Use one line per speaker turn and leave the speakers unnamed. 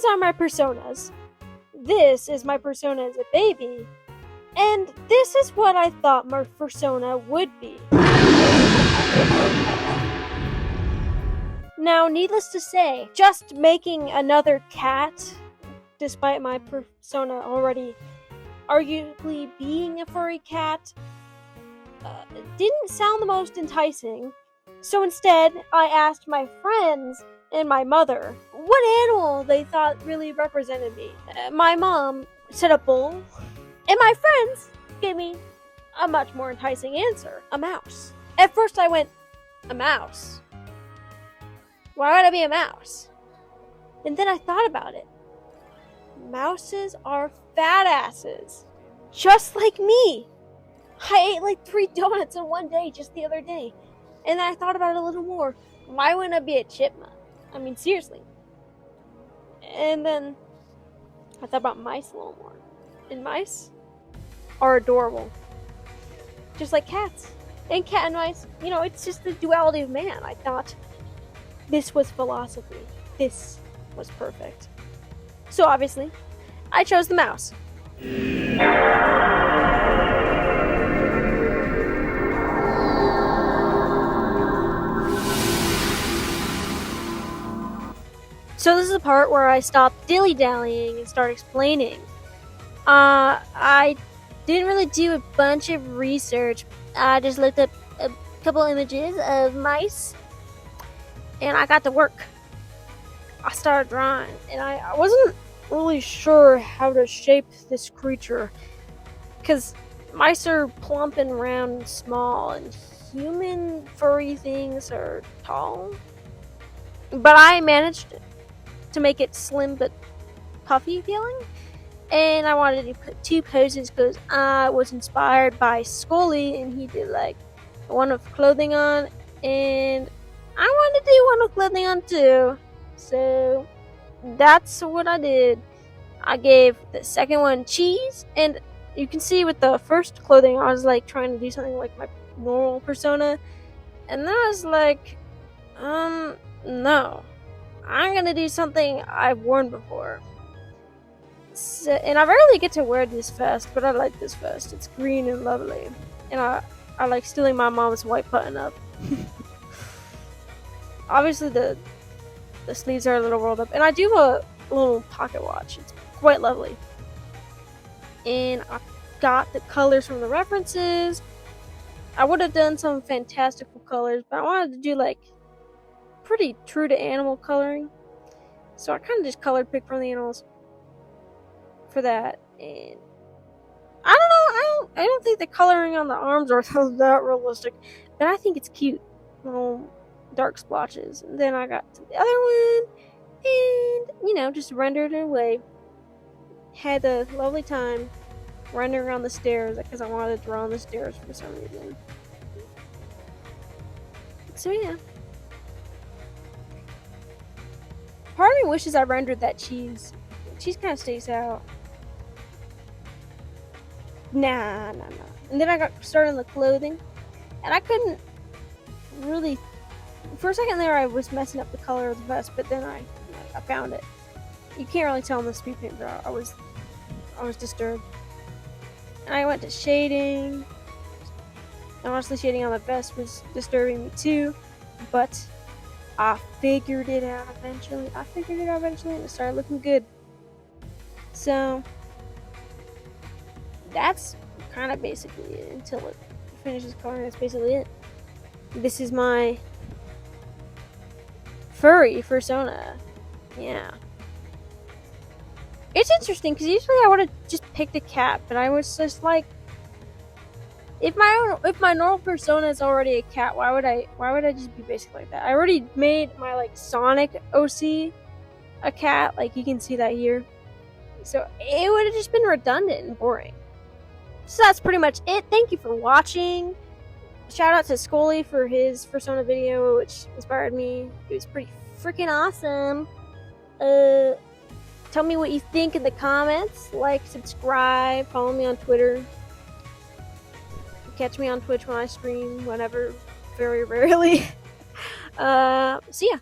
are my personas. This is my persona as a baby. And this is what I thought my persona would be. Now, needless to say, just making another cat, despite my persona already arguably being a furry cat, didn't sound the most enticing. So instead, I asked my friends and my mother what animal they thought really represented me. My mom said a bull, and my friends gave me a much more enticing answer, a mouse. At first I went, a mouse? Why would I be a mouse? And then I thought about it. Mouses are fat asses. Just like me. I ate like 3 donuts in one day just the other day. And then I thought about it a little more. Why wouldn't I be a chipmunk? I mean, seriously. And then I thought about mice a little more. And mice are adorable. Just like cats. And cat and mice, it's just the duality of man. I thought this was philosophy. This was perfect. So obviously, I chose the mouse. So this is the part where I stopped dilly-dallying and start explaining. I didn't really do a bunch of research. I just looked up a couple images of mice, and I got to work. I started drawing, and I wasn't really sure how to shape this creature, because mice are plump and round and small, and human furry things are tall. But I managed to make it slim but puffy feeling, and I wanted to put 2 poses because I was inspired by Scully, and he did like one with clothing on, and I wanted to do one with clothing on too. So that's what I did. I gave the second one cheese, and you can see with the first clothing I was like trying to do something like my normal persona, and then I was like, no, I'm gonna do something I've worn before. So, and I rarely get to wear this vest, but I like this vest. It's green and lovely, and I like stealing my mom's white button up. Obviously the sleeves are a little rolled up, and I do a little pocket watch. It's quite lovely. And I got the colors from the references. I would have done some fantastical colors, but I wanted to do like pretty true to animal coloring. So I kind of just color picked from the animals for that. And I don't know, I don't think the coloring on the arms are that realistic, but I think it's cute. Little dark splotches. And then I got to the other one, and just rendered it away. Had a lovely time running around the stairs because I wanted to draw on the stairs for some reason. So yeah. Part of me wishes I rendered that cheese. Cheese kind of sticks out. Nah. And then I got started on the clothing, and I couldn't really. For a second there, I was messing up the color of the vest, but then I found it. You can't really tell in the speed paint, but I was disturbed. And I went to shading. And honestly, shading on the vest was disturbing me too, but I figured it out eventually. And it started looking good. So that's kind of basically it until it finishes coloring. That's basically it. This is my furry persona. Yeah. It's interesting because usually I would have just picked a cat, but I was just like, if my normal persona is already a cat, why would I just be basic like that? I already made my like Sonic OC a cat, like you can see that here. So it would have just been redundant and boring. So that's pretty much it. Thank you for watching. Shout out to Scully for his persona video, which inspired me. It was pretty freaking awesome. Tell me what you think in the comments. Like, subscribe, follow me on Twitter. Catch me on Twitch when I stream, whenever, very rarely. See ya.